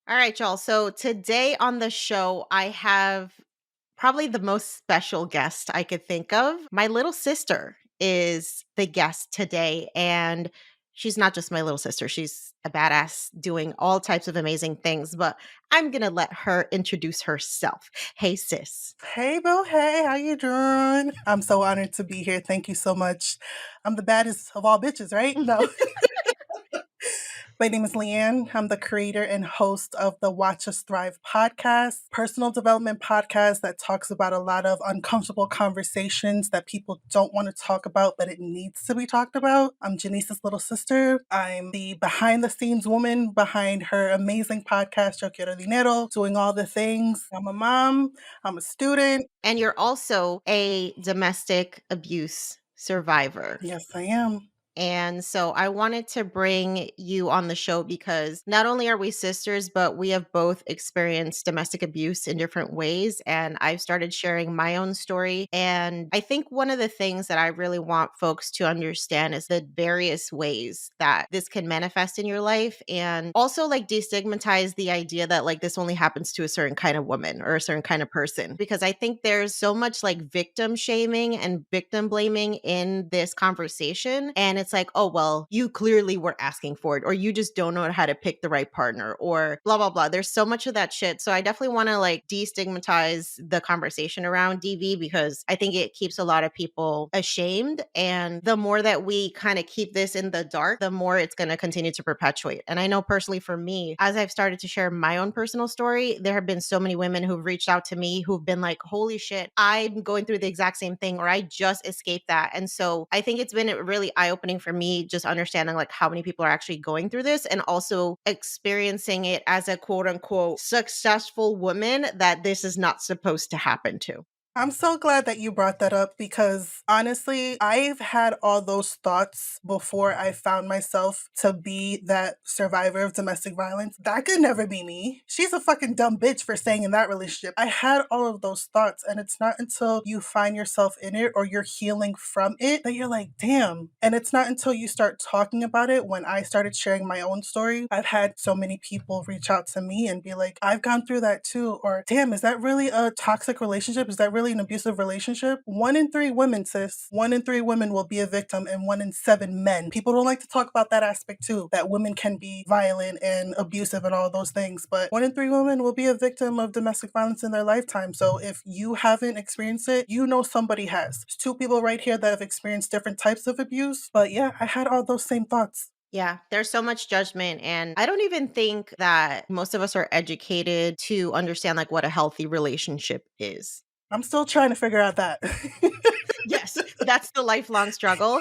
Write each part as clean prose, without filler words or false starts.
All right, y'all. So today on the show, I have probably the most special guest I could think of. My little sister is the guest today. And she's not just my little sister, she's a badass doing all types of amazing things. But I'm going to let her introduce herself. Hey, sis. Hey, Boo. Hey, how you doing? I'm so honored to be here. Thank you so much. I'm the baddest of all bitches, right? No. My name is Lianne. I'm the creator and host of the Watch Us Thrive podcast, personal development podcast that talks about a lot of uncomfortable conversations that people don't want to talk about, but it needs to be talked about. I'm Janice's little sister. I'm the behind the scenes woman behind her amazing podcast, Yo Quiero Dinero, doing all the things. I'm a mom. I'm a student. And you're also a domestic abuse survivor. Yes, I am. And so I wanted to bring you on the show because not only are we sisters, but we have both experienced domestic abuse in different ways. And I've started sharing my own story. And I think one of the things that I really want folks to understand is the various ways that this can manifest in your life. And also like destigmatize the idea that like this only happens to a certain kind of woman or a certain kind of person. Because I think there's so much like victim shaming and victim blaming in this conversation. And it's like, oh, well, you clearly were asking for it, or you just don't know how to pick the right partner, or blah, blah, blah. There's so much of that shit. So I definitely want to like destigmatize the conversation around DV because I think it keeps a lot of people ashamed. And the more that we kind of keep this in the dark, the more it's going to continue to perpetuate. And I know personally for me, as I've started to share my own personal story, there have been so many women who've reached out to me who've been like, holy shit, I'm going through the exact same thing, or I just escaped that. And so I think it's been really eye-opening for me just understanding like how many people are actually going through this and also experiencing it as a quote unquote successful woman that this is not supposed to happen to. I'm so glad that you brought that up because honestly, I've had all those thoughts before I found myself to be that survivor of domestic violence. That could never be me. She's a fucking dumb bitch for staying in that relationship. I had all of those thoughts, and it's not until you find yourself in it or you're healing from it that you're like, damn. And it's not until you start talking about it. When I started sharing my own story, I've had so many people reach out to me and be like, I've gone through that too. Or, damn, is that really a toxic relationship? Is that really an abusive relationship? 1 in 3 women, sis. 1 in 3 women will be a victim, and 1 in 7 men. People don't like to talk about that aspect too, that women can be violent and abusive and all those things. But 1 in 3 women will be a victim of domestic violence in their lifetime. So if you haven't experienced it, you know somebody has. There's 2 people right here that have experienced different types of abuse. But yeah, I had all those same thoughts. Yeah, there's so much judgment. And I don't even think that most of us are educated to understand like what a healthy relationship is. I'm still trying to figure out that. Yes, that's the lifelong struggle,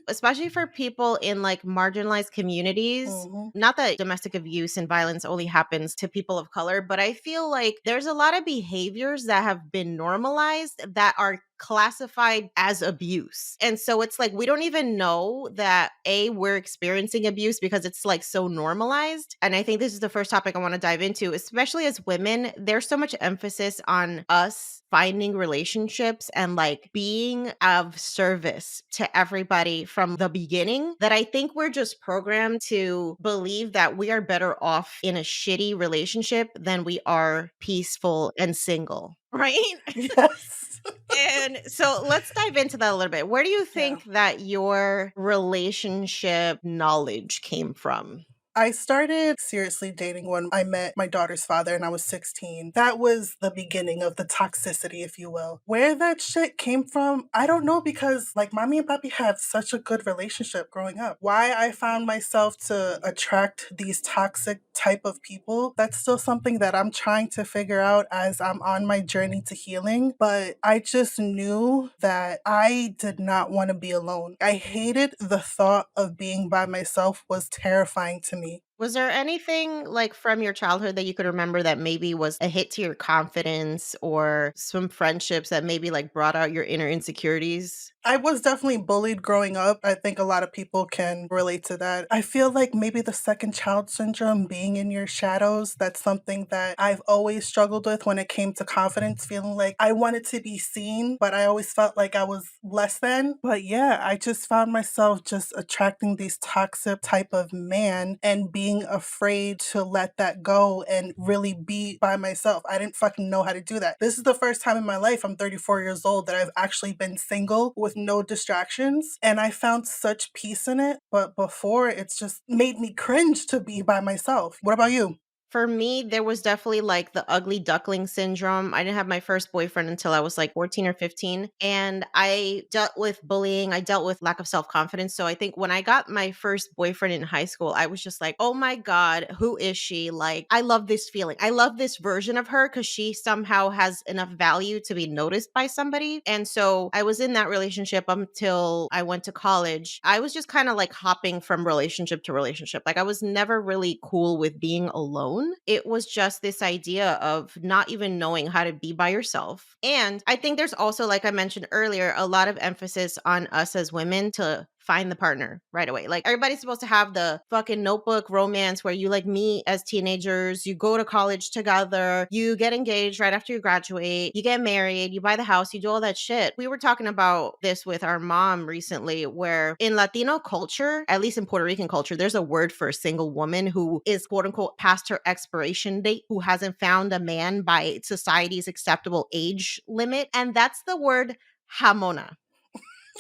especially for people in like marginalized communities. Mhm. Not that domestic abuse and violence only happens to people of color, but I feel like there's a lot of behaviors that have been normalized that are classified as abuse. And so it's like we don't even know that we're experiencing abuse because it's like so normalized. And I think this is the first topic I want to dive into, especially as women. There's so much emphasis on us finding relationships and like being of service to everybody from the beginning that I think we're just programmed to believe that we are better off in a shitty relationship than we are peaceful and single. Right? Yes. And so let's dive into that a little bit. Where do you Yeah. think that your relationship knowledge came from? I started seriously dating when I met my daughter's father and I was 16. That was the beginning of the toxicity, if you will. Where that shit came from, I don't know because like mommy and papi had such a good relationship growing up. Why I found myself to attract these toxic type of people, that's still something that I'm trying to figure out as I'm on my journey to healing. But I just knew that I did not want to be alone. I hated the thought of being by myself was terrifying to me. Was there anything like from your childhood that you could remember that maybe was a hit to your confidence or some friendships that maybe like brought out your inner insecurities? I was definitely bullied growing up. I think a lot of people can relate to that. I feel like maybe the second child syndrome, being in your shadows, that's something that I've always struggled with when it came to confidence, feeling like I wanted to be seen, but I always felt like I was less than. But yeah, I just found myself just attracting these toxic type of man and being afraid to let that go and really be by myself. I didn't fucking know how to do that. This is the first time in my life, I'm 34 years old, that I've actually been single with no distractions. And I found such peace in it. But before, it's just made me cringe to be by myself. What about you? For me, there was definitely like the ugly duckling syndrome. I didn't have my first boyfriend until I was like 14 or 15. And I dealt with bullying. I dealt with lack of self confidence. So I think when I got my first boyfriend in high school, I was just like, oh my God, who is she? Like, I love this feeling. I love this version of her because she somehow has enough value to be noticed by somebody. And so I was in that relationship until I went to college. I was just kind of like hopping from relationship to relationship. Like, I was never really cool with being alone. It was just this idea of not even knowing how to be by yourself. And I think there's also, like I mentioned earlier, a lot of emphasis on us as women to find the partner right away. Like, everybody's supposed to have the fucking notebook romance where you like meet as teenagers, you go to college together, you get engaged right after you graduate, you get married, you buy the house, you do all that shit. We were talking about this with our mom recently, where in Latino culture, at least in Puerto Rican culture, there's a word for a single woman who is quote unquote past her expiration date, who hasn't found a man by society's acceptable age limit. And that's the word jamona.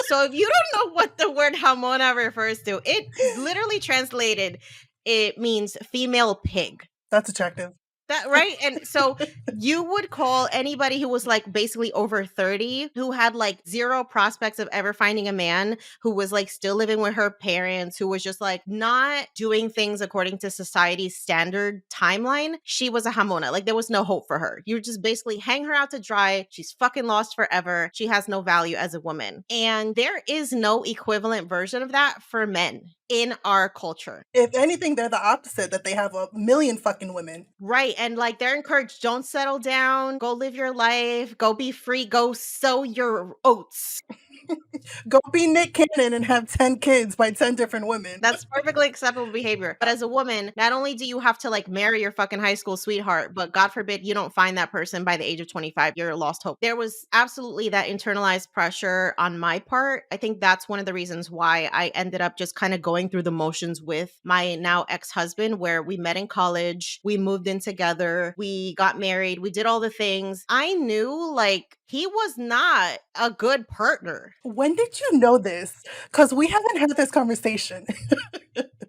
So if you don't know what the word jamona refers to, it literally translated, it means female pig. That's attractive. That right? And so you would call anybody who was like basically over 30, who had like zero prospects of ever finding a man, who was like still living with her parents, who was just like not doing things according to society's standard timeline. She was a jamona. Like, there was no hope for her. You just basically hang her out to dry. She's fucking lost forever. She has no value as a woman. And there is no equivalent version of that for men in our culture. If anything, they're the opposite, that they have a million fucking women. Right. And like, they're encouraged, don't settle down, go live your life, go be free, go sow your oats. Go be Nick Cannon and have 10 kids by 10 different women. That's perfectly acceptable behavior. But as a woman, not only do you have to like marry your fucking high school sweetheart, but God forbid you don't find that person by the age of 25, you're a lost hope. There was absolutely that internalized pressure on my part. I think that's one of the reasons why I ended up just kind of going through the motions with my now ex-husband, where we met in college, we moved in together, we got married, we did all the things. I knew like he was not a good partner. When did you know this? Because we haven't had this conversation.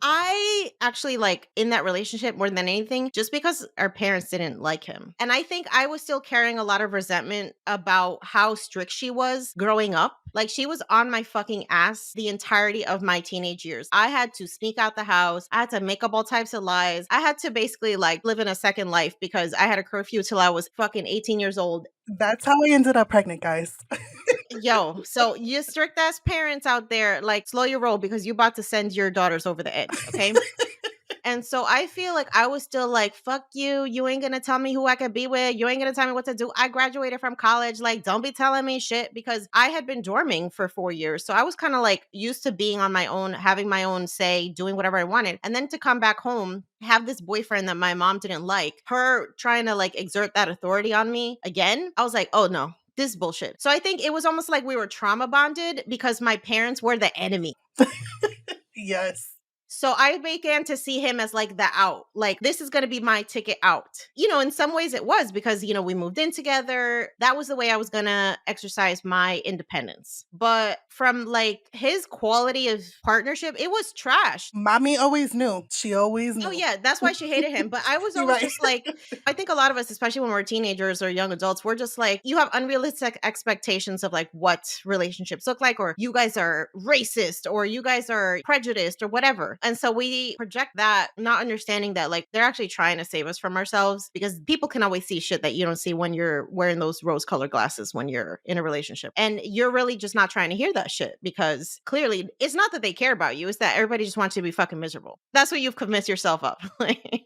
I actually like in that relationship more than anything, just because our parents didn't like him. And I think I was still carrying a lot of resentment about how strict she was growing up. Like, she was on my fucking ass the entirety of my teenage years. I had to sneak out the house. I had to make up all types of lies. I had to basically like live in a second life because I had a curfew till I was fucking 18 years old. That's how I ended up pregnant, guys. Yo, so you strict ass parents out there, like, slow your roll because you about to send your daughters over the edge, okay? And so I feel like I was still like, fuck you. You ain't gonna tell me who I could be with. You ain't gonna tell me what to do. I graduated from college. Like, don't be telling me shit, because I had been dorming for 4 years. So I was kind of like used to being on my own, having my own say, doing whatever I wanted. And then to come back home, have this boyfriend that my mom didn't like, her trying to like exert that authority on me again. I was like, oh no, this is bullshit. So I think it was almost like we were trauma bonded because my parents were the enemy. Yes. So I began to see him as like the out, like, this is going to be my ticket out. You know, in some ways it was because, you know, we moved in together. That was the way I was going to exercise my independence. But from like his quality of partnership, it was trash. Mommy always knew. She always Oh, knew. yeah, that's why she hated him. But I was You're always right. just like, I think a lot of us, especially when we're teenagers or young adults, we're just like, you have unrealistic expectations of like what relationships look like, or you guys are racist, or you guys are prejudiced, or whatever. And so we project that, not understanding that like they're actually trying to save us from ourselves, because people can always see shit that you don't see when you're wearing those rose colored glasses when you're in a relationship. And you're really just not trying to hear that shit, because clearly it's not that they care about you, it's that everybody just wants you to be fucking miserable. That's what you've convinced yourself of.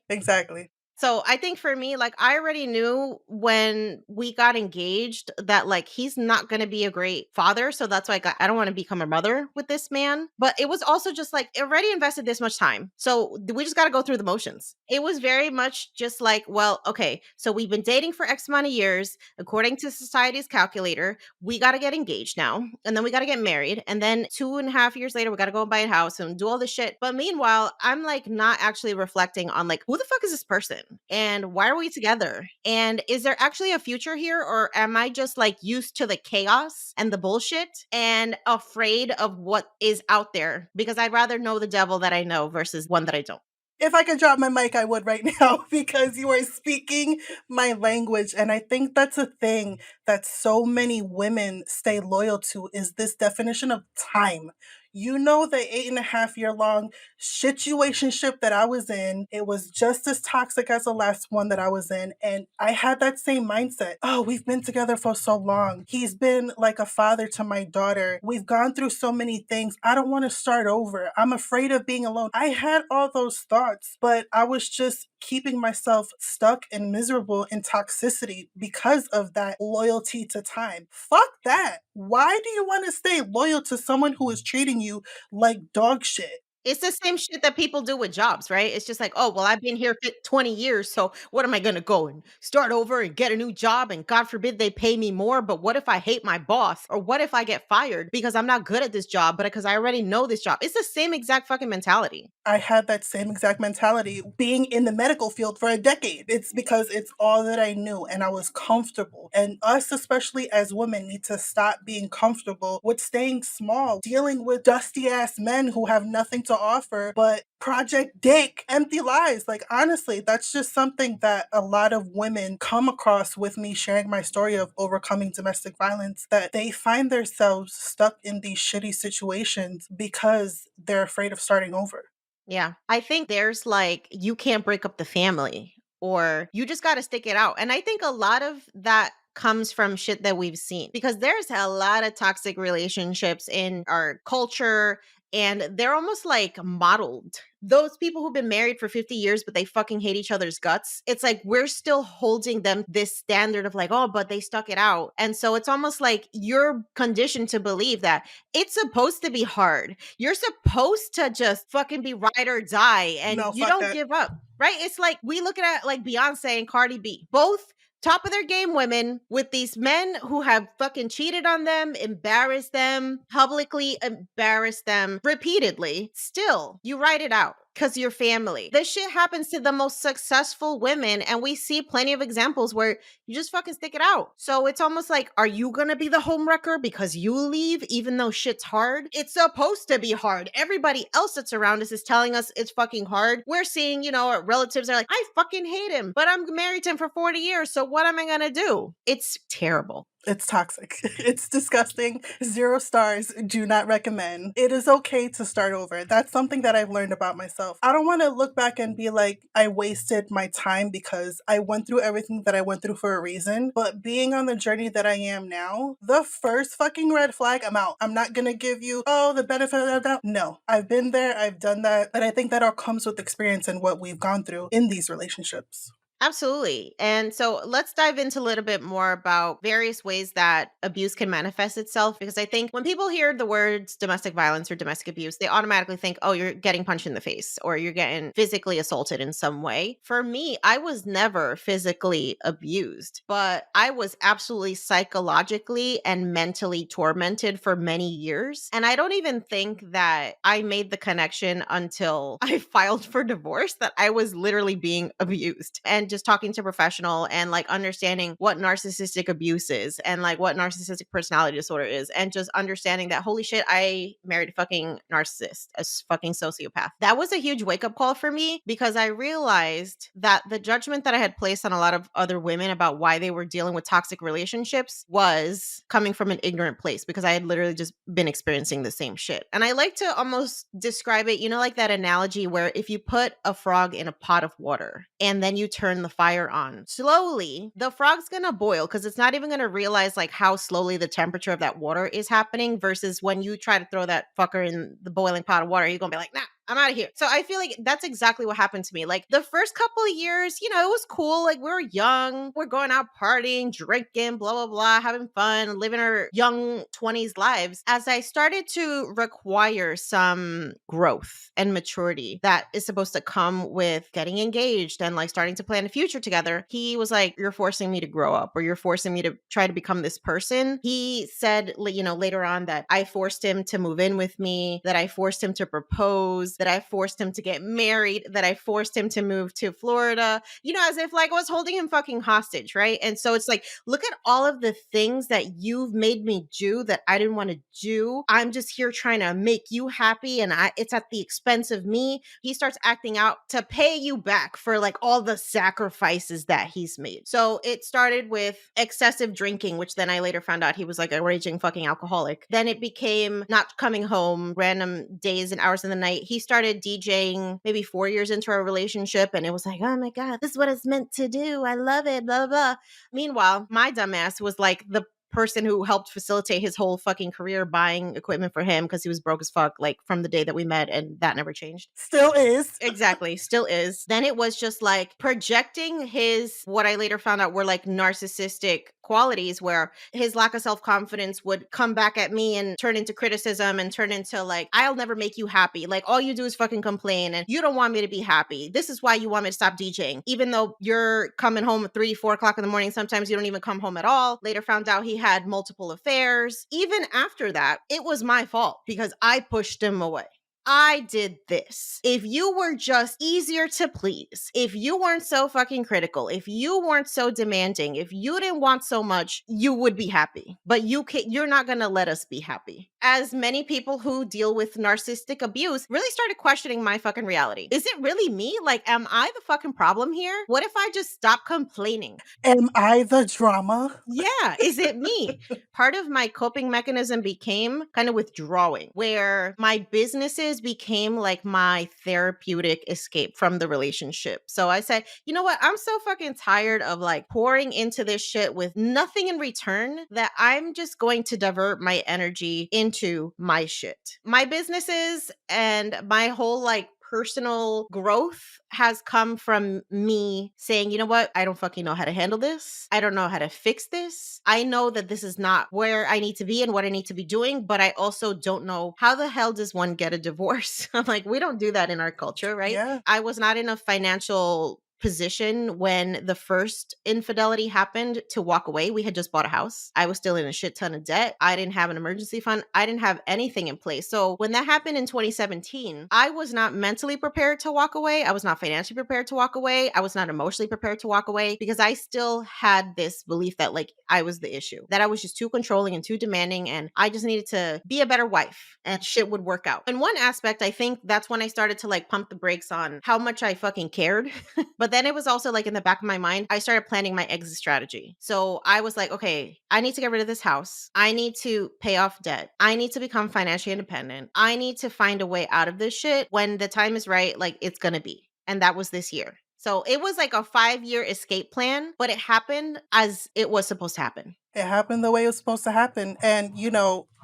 Exactly. So I think for me, like I already knew when we got engaged that like he's not going to be a great father. So that's why I don't want to become a mother with this man. But it was also just like it already invested this much time. So we just got to go through the motions. It was very much just like, well, okay, so we've been dating for X amount of years. According to society's calculator, we got to get engaged now. And then we got to get married. And then 2.5 years later, we got to go and buy a house and do all this shit. But meanwhile, I'm like not actually reflecting on like, who the fuck is this person? And why are we together? And is there actually a future here? Or am I just like used to the chaos and the bullshit and afraid of what is out there? Because I'd rather know the devil that I know versus one that I don't. If I could drop my mic, I would right now because you are speaking my language. And I think that's a thing that so many women stay loyal to is this definition of time. You know, the 8.5 year long situationship that I was in, it was just as toxic as the last one that I was in. And I had that same mindset. Oh, we've been together for so long. He's been like a father to my daughter. We've gone through so many things. I don't want to start over. I'm afraid of being alone. I had all those thoughts, but I was just keeping myself stuck and miserable in toxicity because of that loyalty to time. Fuck that. Why do you want to stay loyal to someone who is treating you like dog shit? It's the same shit that people do with jobs, right? It's just like, oh, well, I've been here for 20 years. So what am I going to go and start over and get a new job? And God forbid they pay me more. But what if I hate my boss? Or what if I get fired because I'm not good at this job, but because I already know this job? It's the same exact fucking mentality. I had that same exact mentality being in the medical field for a decade. It's because it's all that I knew and I was comfortable. And us, especially as women, need to stop being comfortable with staying small, dealing with dusty ass men who have nothing to offer but project dick, empty lies. Like, honestly, that's just something that a lot of women come across with me sharing my story of overcoming domestic violence, that they find themselves stuck in these shitty situations because they're afraid of starting over. Yeah. I think there's like, you can't break up the family or you just got to stick it out. And I think a lot of that comes from shit that we've seen because there's a lot of toxic relationships in our culture and they're almost like modeled. Those people who've been married for 50 years, but they fucking hate each other's guts. It's like we're still holding them this standard of like, oh, but they stuck it out. And so it's almost like you're conditioned to believe that it's supposed to be hard. You're supposed to just fucking be ride or die and No, you fuck don't that. give up, right? It's like we look at it like Beyonce and Cardi B, both top of their game women with these men who have fucking cheated on them, embarrassed them, publicly embarrassed them repeatedly. Still, you write it out because you're family. This shit happens to the most successful women, and we see plenty of examples where you just fucking stick it out. So it's almost like, are you gonna be the homewrecker because you leave even though shit's hard? It's supposed to be hard. Everybody else that's around us is telling us it's fucking hard. We're seeing, our relatives are like, I fucking hate him, but I'm married to him for 40 years. So what am I gonna do? It's terrible. It's toxic. It's disgusting. 0 stars. Do not recommend. It is okay to start over. That's something that I've learned about myself. I don't want to look back and be like, I wasted my time because I went through everything that I went through for a reason. But being on the journey that I am now, the first fucking red flag, I'm out. I'm not going to give you, oh, the benefit of the doubt. No, I've been there. I've done that. But I think that all comes with experience and what we've gone through in these relationships. Absolutely. And so let's dive into a little bit more about various ways that abuse can manifest itself. Because I think when people hear the words domestic violence or domestic abuse, they automatically think, oh, you're getting punched in the face or you're getting physically assaulted in some way. For me, I was never physically abused, but I was absolutely psychologically and mentally tormented for many years. And I don't even think that I made the connection until I filed for divorce that I was literally being abused. And just talking to a professional and like understanding what narcissistic abuse is and like what narcissistic personality disorder is and just understanding that holy shit, I married a fucking narcissist, fucking sociopath. That was a huge wake up call for me because I realized that the judgment that I had placed on a lot of other women about why they were dealing with toxic relationships was coming from an ignorant place because I had literally just been experiencing the same shit. And I like to almost describe it, like that analogy where if you put a frog in a pot of water and then you turn the fire on. Slowly, the frog's gonna boil because it's not even gonna realize like how slowly the temperature of that water is happening versus when you try to throw that fucker in the boiling pot of water, you're gonna be like, nah, I'm out of here. So I feel like that's exactly what happened to me. Like the first couple of years, it was cool. Like we were young, we're going out partying, drinking, blah, blah, blah, having fun, living our young 20s lives. As I started to require some growth and maturity that is supposed to come with getting engaged and like starting to plan a future together, he was like, "You're forcing me to grow up, or you're forcing me to try to become this person." He said, later on that I forced him to move in with me, that I forced him to propose, that I forced him to get married, that I forced him to move to Florida, as if like I was holding him fucking hostage, right? And so it's like, look at all of the things that you've made me do that I didn't want to do. I'm just here trying to make you happy, and it's at the expense of me. He starts acting out to pay you back for like all the sacrifices that he's made. So it started with excessive drinking, which then I later found out he was like a raging fucking alcoholic. Then it became not coming home random days and hours in the night. He started DJing maybe 4 years into our relationship, and it was like, oh my God, this is what it's meant to do. I love it, blah, blah. Meanwhile, my dumbass was like the person who helped facilitate his whole fucking career buying equipment for him because he was broke as fuck, like from the day that we met, and that never changed. Still is. Exactly. Still is. Then it was just like projecting his, what I later found out were like narcissistic qualities, where his lack of self confidence would come back at me and turn into criticism and turn into like, I'll never make you happy. Like, all you do is fucking complain and you don't want me to be happy. This is why you want me to stop DJing. Even though you're coming home at 3, 4 o'clock in the morning, sometimes you don't even come home at all. Later found out he had multiple affairs. Even after that, it was my fault because I pushed him away. I did this. If you were just easier to please, if you weren't so fucking critical, if you weren't so demanding, if you didn't want so much, you would be happy. But you're not going to let us be happy. As many people who deal with narcissistic abuse really started questioning my fucking reality. Is it really me? Like, am I the fucking problem here? What if I just stop complaining? Am I the drama? Yeah, is it me? Part of my coping mechanism became kind of withdrawing, where my businesses became like my therapeutic escape from the relationship. So I said, you know what? I'm so fucking tired of like pouring into this shit with nothing in return that I'm just going to divert my energy into my shit. My businesses and my whole like personal growth has come from me saying, you know what? I don't fucking know how to handle this. I don't know how to fix this. I know that this is not where I need to be and what I need to be doing, but I also don't know how the hell does one get a divorce? I'm like, we don't do that in our culture, right? Yeah. I was not in a financial position when the first infidelity happened to walk away. We had just bought a house. I was still in a shit ton of debt. I didn't have an emergency fund. I didn't have anything in place. So when that happened in 2017, I was not mentally prepared to walk away. I was not financially prepared to walk away. I was not emotionally prepared to walk away because I still had this belief that like I was the issue, that I was just too controlling and too demanding, and I just needed to be a better wife and shit would work out. In one aspect, I think that's when I started to like pump the brakes on how much I fucking cared. But then it was also like in the back of my mind, I started planning my exit strategy. So I was like, okay, I need to get rid of this house. I need to pay off debt. I need to become financially independent. I need to find a way out of this shit. When the time is right, like it's going to be. And that was this year. So it was like a 5-year escape plan, but it happened as it was supposed to happen. It happened the way it was supposed to happen. And,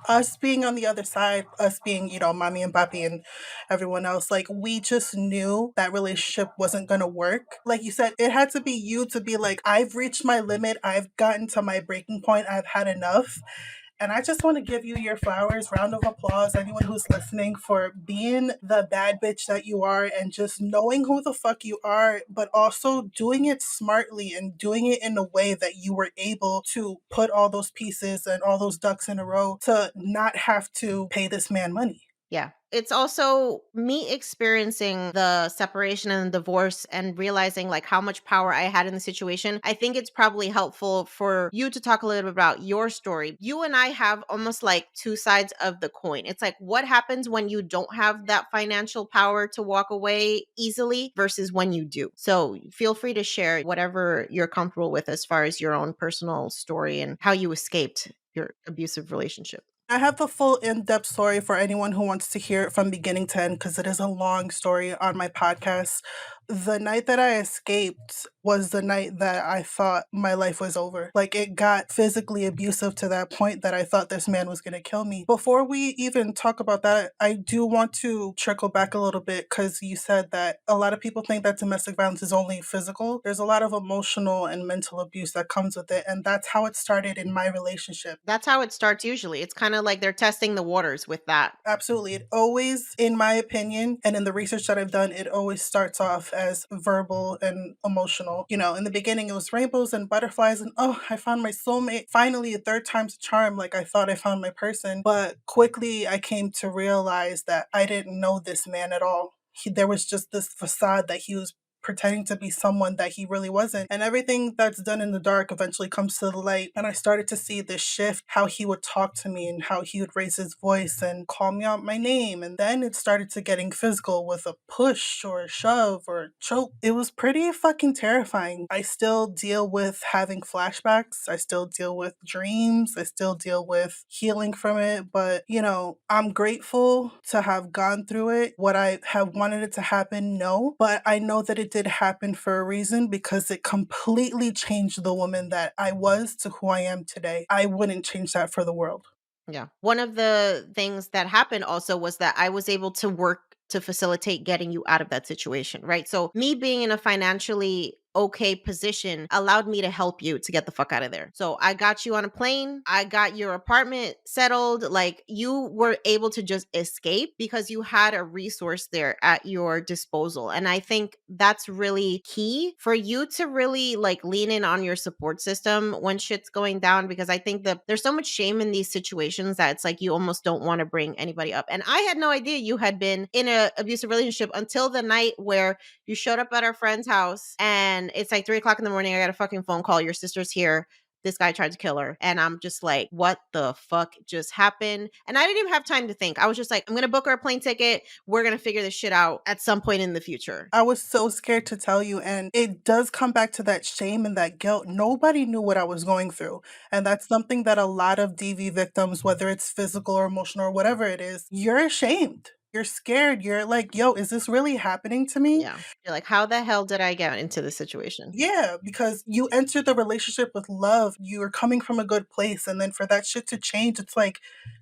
us being on the other side, us being, mommy and papi and everyone else, like, we just knew that relationship wasn't going to work. Like you said, it had to be you to be like, I've reached my limit. I've gotten to my breaking point. I've had enough. And I just want to give you your flowers, round of applause, anyone who's listening, for being the bad bitch that you are and just knowing who the fuck you are, but also doing it smartly and doing it in a way that you were able to put all those pieces and all those ducks in a row to not have to pay this man money. Yeah. It's also me experiencing the separation and the divorce and realizing like how much power I had in the situation. I think it's probably helpful for you to talk a little bit about your story. You and I have almost like two sides of the coin. It's like what happens when you don't have that financial power to walk away easily versus when you do. So feel free to share whatever you're comfortable with as far as your own personal story and how you escaped your abusive relationship. I have the full in-depth story for anyone who wants to hear it from beginning to end because it is a long story on my podcast. The night that I escaped was the night that I thought my life was over. Like, it got physically abusive to that point that I thought this man was gonna kill me. Before we even talk about that, I do want to trickle back a little bit because you said that a lot of people think that domestic violence is only physical. There's a lot of emotional and mental abuse that comes with it, and that's how it started in my relationship. That's how it starts usually. It's kinda like they're testing the waters with that. Absolutely. It always, in my opinion, and in the research that I've done, it always starts off as verbal and emotional. You know, in the beginning, it was rainbows and butterflies, and oh, I found my soulmate. Finally, a third time's a charm. Like, I thought I found my person. But quickly, I came to realize that I didn't know this man at all. There was just this facade that he was pretending to be someone that he really wasn't. And everything that's done in the dark eventually comes to the light. And I started to see this shift, how he would talk to me and how he would raise his voice and call me out my name. And then it started to getting physical with a push or a shove or a choke. It was pretty fucking terrifying. I still deal with having flashbacks. I still deal with dreams. I still deal with healing from it. But, you know, I'm grateful to have gone through it. Would I have wanted it to happen? No. But I know that it did happen for a reason because it completely changed the woman that I was to who I am today. I wouldn't change that for the world. Yeah. One of the things that happened also was that I was able to work to facilitate getting you out of that situation, right? So, me being in a financially okay position allowed me to help you to get the fuck out of there. So, I got you on a plane, I got your apartment settled. Like, you were able to just escape because you had a resource there at your disposal. And I think that's really key for you to really like lean in on your support system when shit's going down, because I think that there's so much shame in these situations that it's like you almost don't want to bring anybody up. And I had no idea you had been in a abusive relationship until the night where you showed up at our friend's house and it's like 3 o'clock in the morning. I got a fucking phone call. Your sister's here. This guy tried to kill her. And I'm just like, what the fuck just happened? And I didn't even have time to think. I was just like, I'm going to book her a plane ticket. We're going to figure this shit out at some point in the future. I was so scared to tell you, and it does come back to that shame and that guilt. Nobody knew what I was going through. And that's something that a lot of DV victims, whether it's physical or emotional or whatever it is, you're ashamed. You're scared. You're like, yo, is this really happening to me? Yeah. You're like, how the hell did I get into this situation? Yeah, because you entered the relationship with love. You were coming from a good place. And then for that shit to change, it's like,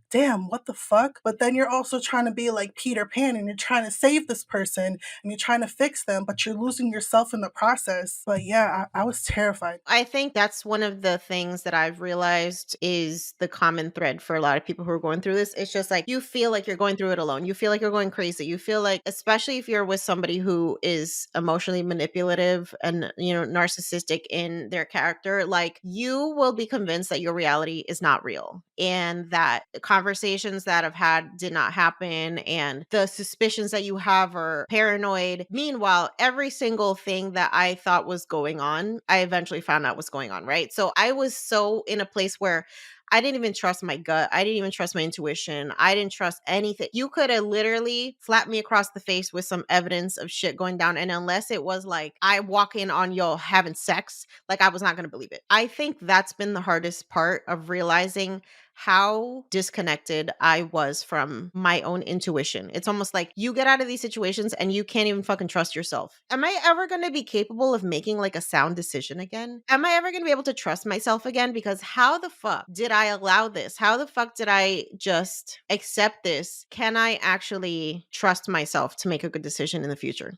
damn, what the fuck? But then you're also trying to be like Peter Pan and you're trying to save this person and you're trying to fix them, but you're losing yourself in the process. But yeah, I was terrified. I think that's one of the things that I've realized is the common thread for a lot of people who are going through this. It's just like you feel like you're going through it alone. You feel like you're going crazy. You feel like, especially if you're with somebody who is emotionally manipulative and, you know, narcissistic in their character, like you will be convinced that your reality is not real and that conversations that have had did not happen and the suspicions that you have are paranoid. Meanwhile, every single thing that I thought was going on, I eventually found out was going on, right? So I was so in a place where I didn't even trust my gut. I didn't even trust my intuition. I didn't trust anything. You could have literally slapped me across the face with some evidence of shit going down. And unless it was like I walk in on y'all having sex, like I was not going to believe it. I think that's been the hardest part of realizing how disconnected I was from my own intuition. It's almost like you get out of these situations and you can't even fucking trust yourself. Am I ever going to be capable of making like a sound decision again? Am I ever going to be able to trust myself again? Because how the fuck did I allow this? How the fuck did I just accept this? Can I actually trust myself to make a good decision in the future?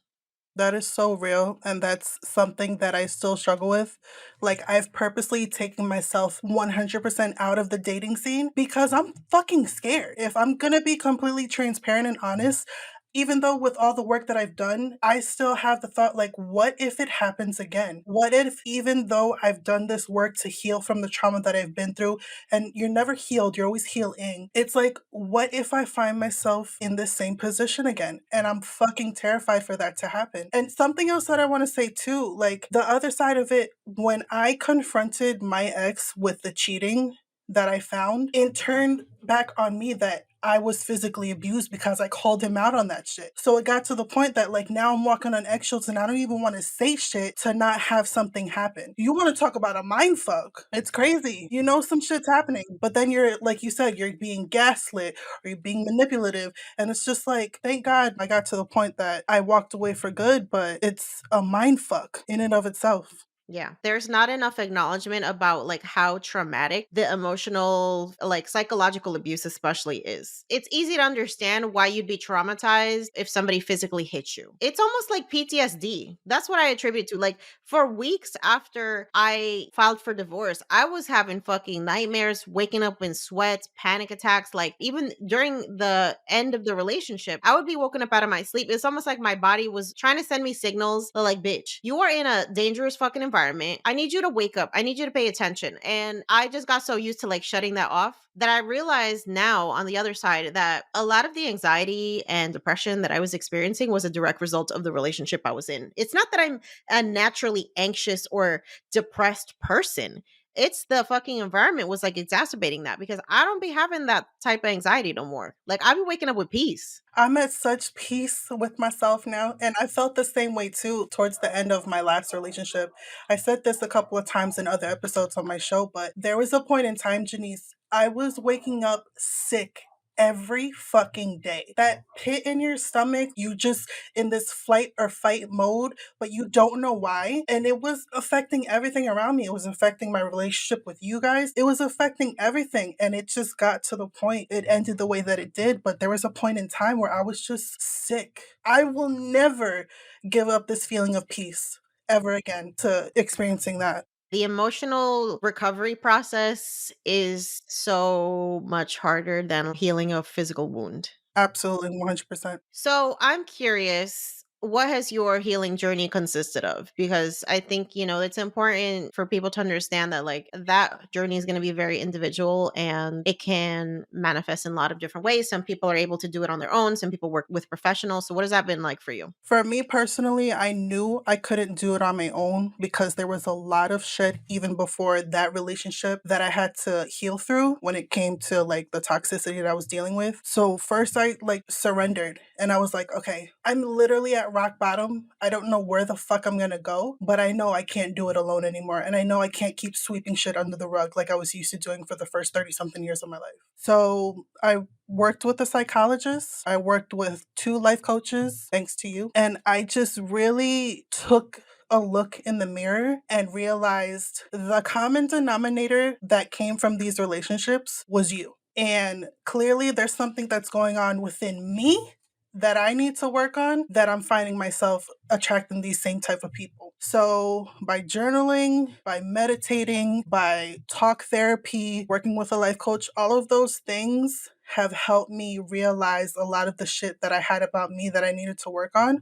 That is so real. And that's something that I still struggle with. Like, I've purposely taken myself 100% out of the dating scene because I'm fucking scared. If I'm gonna be completely transparent and honest, even though with all the work that I've done, I still have the thought, like, what if it happens again? What if, even though I've done this work to heal from the trauma that I've been through, and you're never healed, you're always healing. It's like, what if I find myself in this same position again? And I'm fucking terrified for that to happen. And something else that I want to say too, like the other side of it, when I confronted my ex with the cheating that I found, it turned back on me that I was physically abused because I called him out on that shit. So it got to the point that like now I'm walking on eggshells and I don't even want to say shit to not have something happen. You want to talk about a mind fuck? It's crazy. You know some shit's happening, but then you're like you said, you're being gaslit or you're being manipulative, and it's just like thank God I got to the point that I walked away for good, but it's a mind fuck in and of itself. Yeah. There's not enough acknowledgement about like how traumatic the emotional, like psychological abuse especially is. It's easy to understand why you'd be traumatized if somebody physically hits you. It's almost like PTSD. That's what I attribute to. Like for weeks after I filed for divorce, I was having fucking nightmares, waking up in sweats, panic attacks. Like even during the end of the relationship, I would be woken up out of my sleep. It's almost like my body was trying to send me signals that, like, bitch, you are in a dangerous fucking environment. I need you to wake up. I need you to pay attention. And I just got so used to like shutting that off that I realized now on the other side that a lot of the anxiety and depression that I was experiencing was a direct result of the relationship I was in. It's not that I'm a naturally anxious or depressed person. It's the fucking environment was like exacerbating that because I don't be having that type of anxiety no more. Like I be waking up with peace. I'm at such peace with myself now. And I felt the same way too towards the end of my last relationship. I said this a couple of times in other episodes on my show, but there was a point in time, Janice, I was waking up sick every fucking day. That pit in your stomach, you just in this flight or fight mode, but you don't know why. And it was affecting everything around me. It was affecting my relationship with you guys. It was affecting everything. And it just got to the point, it ended the way that it did. But there was a point in time where I was just sick. I will never give up this feeling of peace ever again to experiencing that. The emotional recovery process is so much harder than healing a physical wound. Absolutely 100%. So I'm curious, what has your healing journey consisted of? Because I think, it's important for people to understand that like that journey is going to be very individual and it can manifest in a lot of different ways. Some people are able to do it on their own, some people work with professionals. So what has that been like for you? For me personally, I knew I couldn't do it on my own because there was a lot of shit even before that relationship that I had to heal through when it came to like the toxicity that I was dealing with. So first I like surrendered and I was like, okay, I'm literally at rock bottom. I don't know where the fuck I'm going to go, but I know I can't do it alone anymore and I know I can't keep sweeping shit under the rug like I was used to doing for the first 30 something years of my life. So I worked with a psychologist. I worked with two life coaches, thanks to you. And I just really took a look in the mirror and realized the common denominator that came from these relationships was you. And clearly, there's something that's going on within me that I need to work on that I'm finding myself attracting these same type of people. So by journaling, by meditating, by talk therapy, working with a life coach, all of those things have helped me realize a lot of the shit that I had about me that I needed to work on,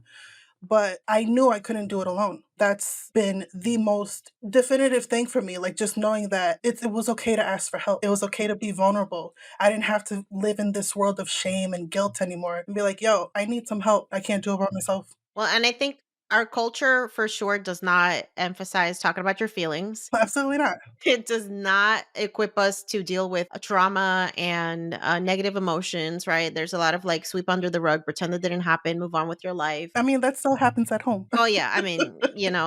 but I knew I couldn't do it alone. That's been the most definitive thing for me. Like just knowing that it was okay to ask for help. It was okay to be vulnerable. I didn't have to live in this world of shame and guilt anymore and be like, yo, I need some help. I can't do it by myself. Well, and I think our culture for sure does not emphasize talking about your feelings. Absolutely not. It does not equip us to deal with a trauma and negative emotions, right? There's a lot of like sweep under the rug, pretend that didn't happen, move on with your life. I mean, that still happens at home. Oh yeah, I mean,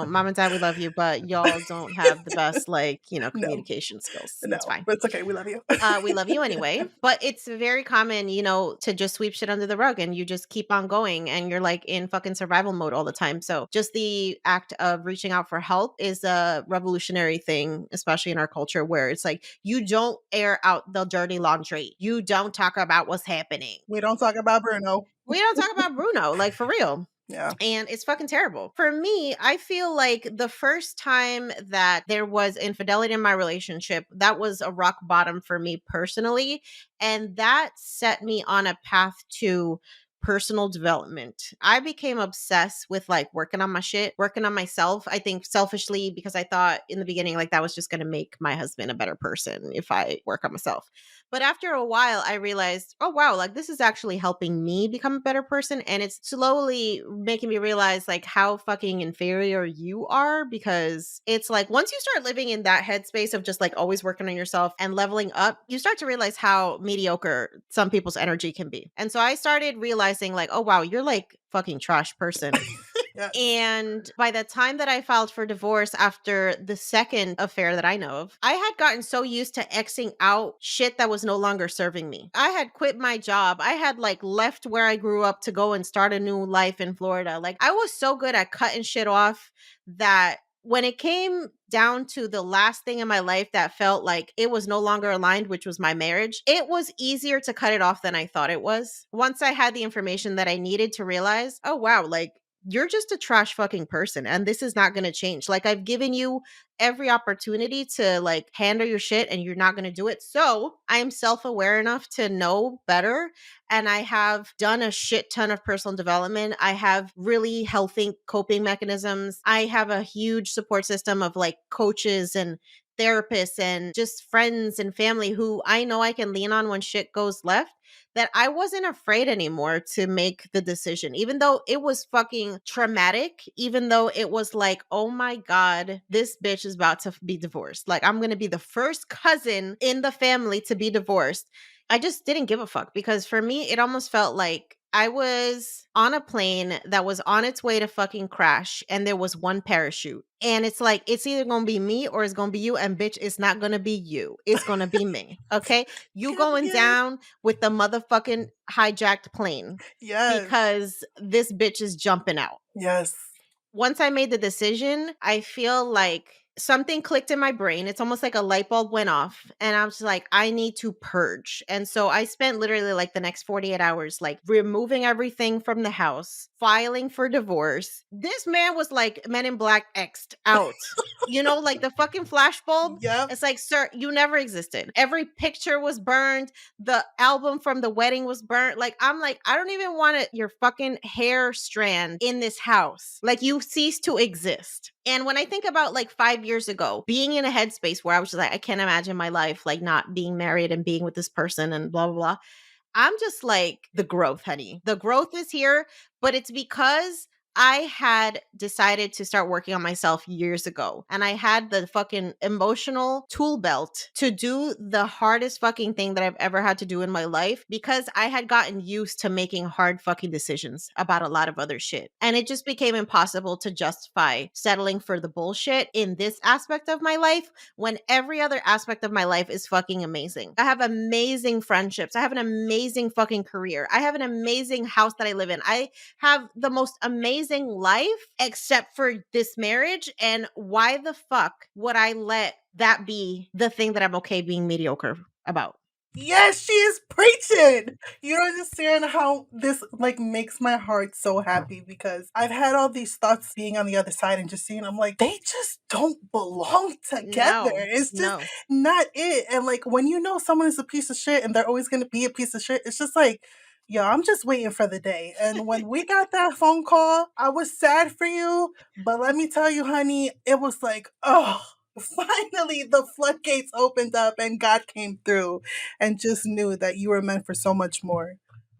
mom and dad, we love you, but y'all don't have the best like, No, communication skills. It's no, fine. but it's okay. We love you. We love you anyway, but it's very common, to just sweep shit under the rug and you just keep on going and you're like in fucking survival mode all the time. So just the act of reaching out for help is a revolutionary thing, especially in our culture where it's like you don't air out the dirty laundry. You don't talk about what's happening. We don't talk about Bruno. We don't talk about Bruno, like for real. Yeah. And it's fucking terrible. For me, I feel like the first time that there was infidelity in my relationship, that was a rock bottom for me personally. And that set me on a path to personal development. I became obsessed with like working on my shit, working on myself. I think selfishly because I thought in the beginning like that was just going to make my husband a better person if I work on myself. But after a while, I realized, oh, wow, like this is actually helping me become a better person. And it's slowly making me realize like how fucking inferior you are. Because it's like once you start living in that headspace of just like always working on yourself and leveling up, you start to realize how mediocre some people's energy can be. And so I started realizing like, oh, wow, you're like fucking trash person. Yes. And by the time that I filed for divorce after the second affair that I know of, I had gotten so used to Xing out shit that was no longer serving me. I had quit my job. I had like left where I grew up to go and start a new life in Florida. Like I was so good at cutting shit off that when it came down to the last thing in my life that felt like it was no longer aligned, which was my marriage, it was easier to cut it off than I thought it was. Once I had the information that I needed to realize, oh, wow, like you're just a trash fucking person and this is not going to change. Like I've given you every opportunity to like handle your shit and you're not going to do it. So I am self-aware enough to know better. And I have done a shit ton of personal development. I have really healthy coping mechanisms. I have a huge support system of like coaches and therapists and just friends and family who I know I can lean on when shit goes left, that I wasn't afraid anymore to make the decision, even though it was fucking traumatic, even though it was like, oh my God, this bitch is about to be divorced. Like, I'm going to be the first cousin in the family to be divorced. I just didn't give a fuck because for me, it almost felt like I was on a plane that was on its way to fucking crash and there was one parachute. And it's like, it's either going to be me or it's going to be you. And bitch, it's not going to be you. It's going to be me. Okay. You going Period. down with the motherfucking hijacked plane Yes. because this bitch is jumping out. Yes. Once I made the decision, I feel like something clicked in my brain. It's almost like a light bulb went off and I was just like, I need to purge. And so I spent literally like the next 48 hours, like removing everything from the house, filing for divorce. This man was like Men in Black X'd out. You know, like the fucking flashbulb. Yep. It's like, sir, you never existed. Every picture was burned. The album from the wedding was burnt. Like, I'm like, I don't even want your fucking hair strand in this house. Like, you cease to exist. And when I think about like 5 years ago, being in a headspace where I was just like, I can't imagine my life like not being married and being with this person and blah, blah, blah. I'm just like, the growth, honey. The growth is here, but it's because I had decided to start working on myself years ago. And I had the fucking emotional tool belt to do the hardest fucking thing that I've ever had to do in my life because I had gotten used to making hard fucking decisions about a lot of other shit. And it just became impossible to justify settling for the bullshit in this aspect of my life when every other aspect of my life is fucking amazing. I have amazing friendships. I have an amazing fucking career. I have an amazing house that I live in. I have the most amazing life except for this marriage. And why the fuck would I let that be the thing that I'm okay being mediocre about? Yes, she is preaching. You don't understand how this like makes my heart so happy because I've had all these thoughts being on the other side and just seeing I'm like they just don't belong together. No, It's just no. not it. And like when you know someone is a piece of shit and they're always going to be a piece of shit, it's just like yo, I'm just waiting for the day. And when we got that phone call, I was sad for you, but let me tell you, honey, it was like, oh, finally the floodgates opened up and God came through and just knew that you were meant for so much more.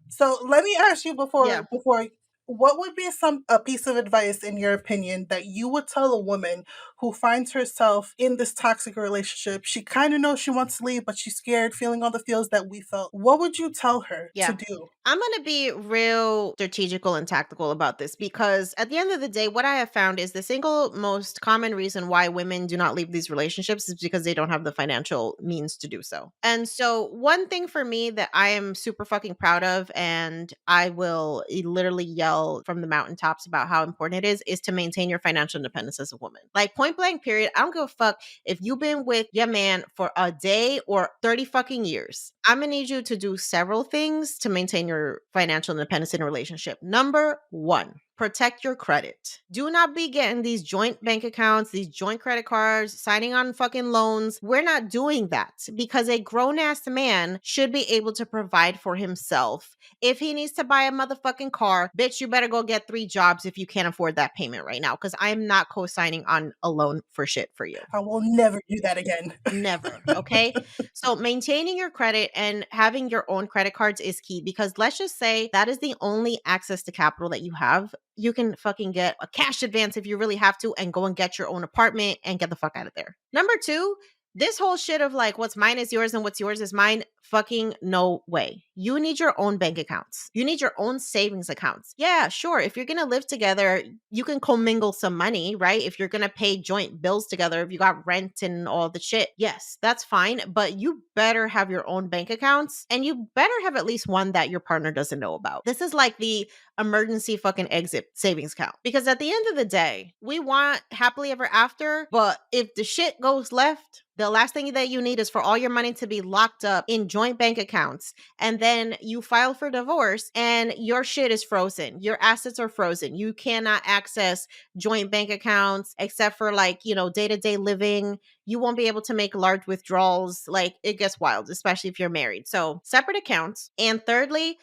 So let me ask you Yeah. before what would be some a piece of advice in your opinion that you would tell a woman who finds herself in this toxic relationship? She kind of knows she wants to leave, but she's scared, feeling all the feels that we felt. What would you tell her to Yeah. do? I'm going to be real strategical and tactical about this because at the end of the day, what I have found is the single most common reason why women do not leave these relationships is because they don't have the financial means to do so. And so, one thing for me that I am super fucking proud of, and I will literally yell from the mountaintops about how important it is to maintain your financial independence as a woman. Like, point blank, period. I don't give a fuck if you've been with your man for a day or 30 fucking years. I'm gonna need you to do several things to maintain your financial independence in a relationship. Number one, protect your credit. Do not be getting these joint bank accounts, these joint credit cards, signing on fucking loans. We're not doing that because a grown ass man should be able to provide for himself. If he needs to buy a motherfucking car, bitch, you better go get 3 jobs if you can't afford that payment right now because I'm not co signing on a loan for shit for you. I will never do that again. Never. Okay. So maintaining your credit and having your own credit cards is key because let's just say that is the only access to capital that you have. You can fucking get a cash advance if you really have to and go and get your own apartment and get the fuck out of there. Number two, this whole shit of like what's mine is yours and what's yours is mine, fucking no way. You need your own bank accounts. You need your own savings accounts. Yeah, sure. If you're going to live together, you can commingle some money, right? If you're going to pay joint bills together, if you got rent and all the shit, yes, that's fine. But you better have your own bank accounts and you better have at least one that your partner doesn't know about. This is like the emergency fucking exit savings account. Because at the end of the day, we want happily ever after, but if the shit goes left, the last thing that you need is for all your money to be locked up in joint bank accounts. And then you file for divorce and your shit is frozen. Your assets are frozen. You cannot access joint bank accounts except for like, day-to-day living. You won't be able to make large withdrawals. Like it gets wild, especially if you're married. So separate accounts. And thirdly,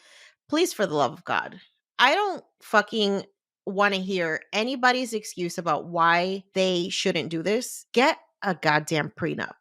please, for the love of God, I don't fucking want to hear anybody's excuse about why they shouldn't do this. Get a goddamn prenup.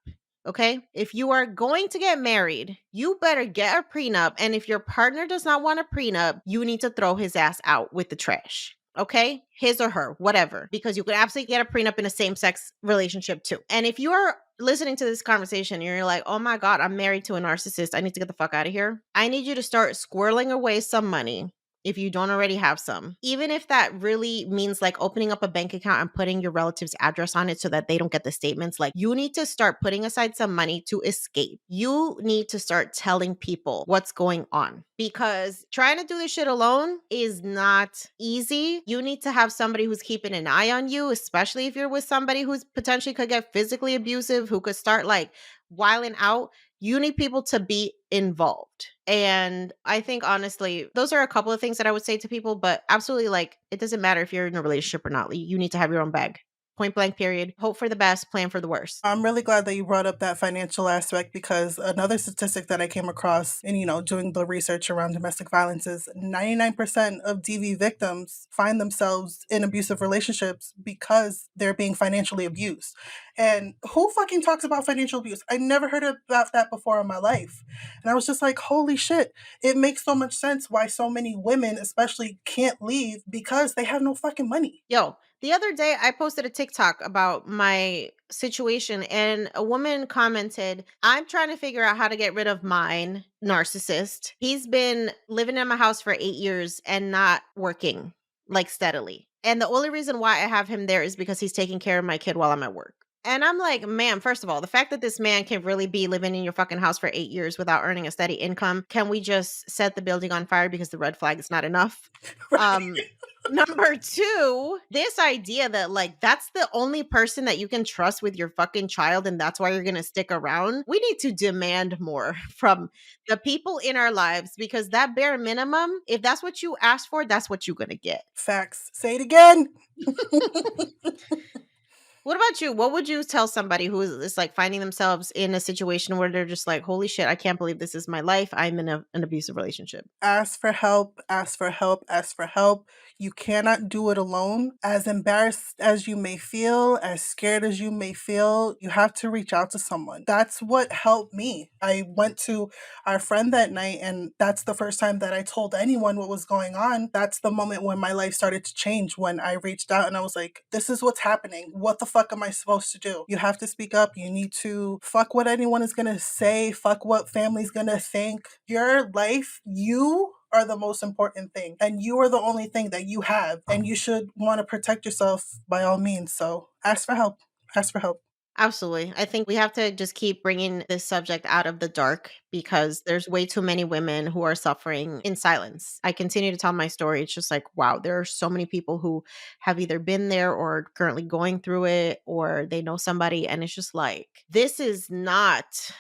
Okay. If you are going to get married, you better get a prenup. And if your partner does not want a prenup, you need to throw his ass out with the trash. Okay. His or her, whatever, because you could absolutely get a prenup in a same sex relationship too. And if you are listening to this conversation and you're like, oh my God, I'm married to a narcissist, I need to get the fuck out of here. I need you to start squirreling away some money if you don't already have some. Even if that really means like opening up a bank account and putting your relative's address on it so that they don't get the statements, like you need to start putting aside some money to escape. You need to start telling people what's going on because trying to do this shit alone is not easy. You need to have somebody who's keeping an eye on you, especially if you're with somebody who's potentially could get physically abusive, who could start like wilding out. You need people to be involved. And I think honestly, those are a couple of things that I would say to people, but absolutely like it doesn't matter if you're in a relationship or not. You need to have your own bag. Point blank, period. Hope for the best, plan for the worst. I'm really glad that you brought up that financial aspect because another statistic that I came across in, doing the research around domestic violence is 99% of DV victims find themselves in abusive relationships because they're being financially abused. And who fucking talks about financial abuse? I never heard about that before in my life. And I was just like, holy shit, it makes so much sense why so many women, especially, can't leave because they have no fucking money. Yo, the other day I posted a TikTok about my situation and a woman commented, I'm trying to figure out how to get rid of mine narcissist. He's been living in my house for 8 years and not working like steadily. And the only reason why I have him there is because he's taking care of my kid while I'm at work. And I'm like, ma'am, first of all, the fact that this man can really be living in your fucking house for 8 years without earning a steady income, can we just set the building on fire because the red flag is not enough? Right? Um, Number two, this idea that like that's the only person that you can trust with your fucking child and that's why you're going to stick around. We need to demand more from the people in our lives because that bare minimum, if that's what you ask for, that's what you're going to get. Facts. Say it again. What about you? What would you tell somebody who is like finding themselves in a situation where they're just like, holy shit, I can't believe this is my life. I'm in an abusive relationship. Ask for help, ask for help, ask for help. You cannot do it alone. As embarrassed as you may feel, as scared as you may feel, you have to reach out to someone. That's what helped me. I went to our friend that night, and that's the first time that I told anyone what was going on. That's the moment when my life started to change, when I reached out and I was like, this is what's happening. What the fuck am I supposed to do? You have to speak up. You need to fuck what anyone is going to say, fuck what family's going to think. Your life, you are the most important thing, and you are the only thing that you have, and you should want to protect yourself by all means. So ask for help. Ask for help. Absolutely. I think we have to just keep bringing this subject out of the dark because there's way too many women who are suffering in silence. I continue to tell my story. It's just like, wow, there are so many people who have either been there or currently going through it or they know somebody. And it's just like, this is not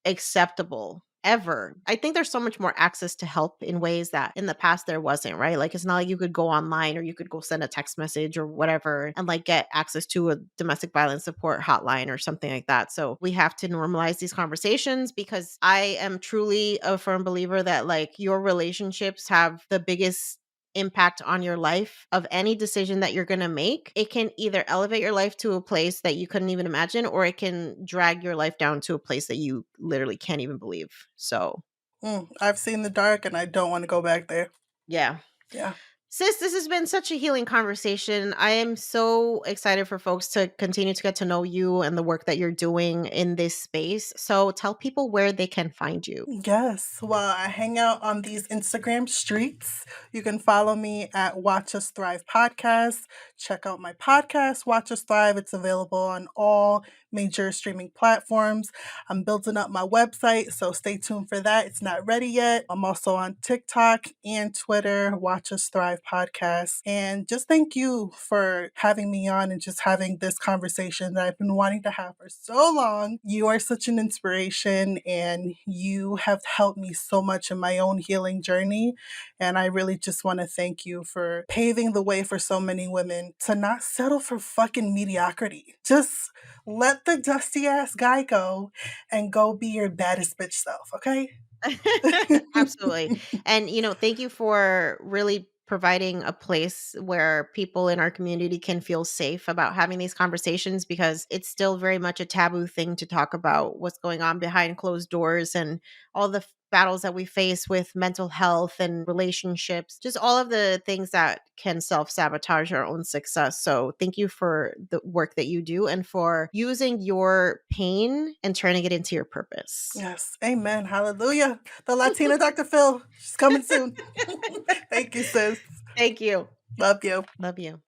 acceptable. ever. I think there's so much more access to help in ways that in the past there wasn't, right? Like it's not like you could go online or you could go send a text message or whatever and like get access to a domestic violence support hotline or something like that. So we have to normalize these conversations because I am truly a firm believer that like your relationships have the biggest impact on your life of any decision that you're going to make. It can either elevate your life to a place that you couldn't even imagine, or it can drag your life down to a place that you literally can't even believe. So, I've seen the dark and I don't want to go back there. yeah. Yeah. Sis, this has been such a healing conversation. I am so excited for folks to continue to get to know you and the work that you're doing in this space. So, tell people where they can find you. Yes. Well, I hang out on these Instagram streets. You can follow me at Watch Us Thrive Podcast. Check out my podcast, Watch Us Thrive. It's available on all major streaming platforms. I'm building up my website, so stay tuned for that. It's not ready yet. I'm also on TikTok and Twitter, Watch Us Thrive Podcast. And just thank you for having me on and just having this conversation that I've been wanting to have for so long. You are such an inspiration and you have helped me so much in my own healing journey. And I really just want to thank you for paving the way for so many women to not settle for fucking mediocrity. Just let the dusty ass guy go and go be your baddest bitch self, okay? Absolutely. And, thank you for really providing a place where people in our community can feel safe about having these conversations because it's still very much a taboo thing to talk about what's going on behind closed doors and all the battles that we face with mental health and relationships, just all of the things that can self sabotage our own success. So, thank you for the work that you do and for using your pain and turning it into your purpose. Yes. Amen. Hallelujah. The Latina Dr. Phil. She's coming soon. Thank you, sis. Thank you. Love you. Love you.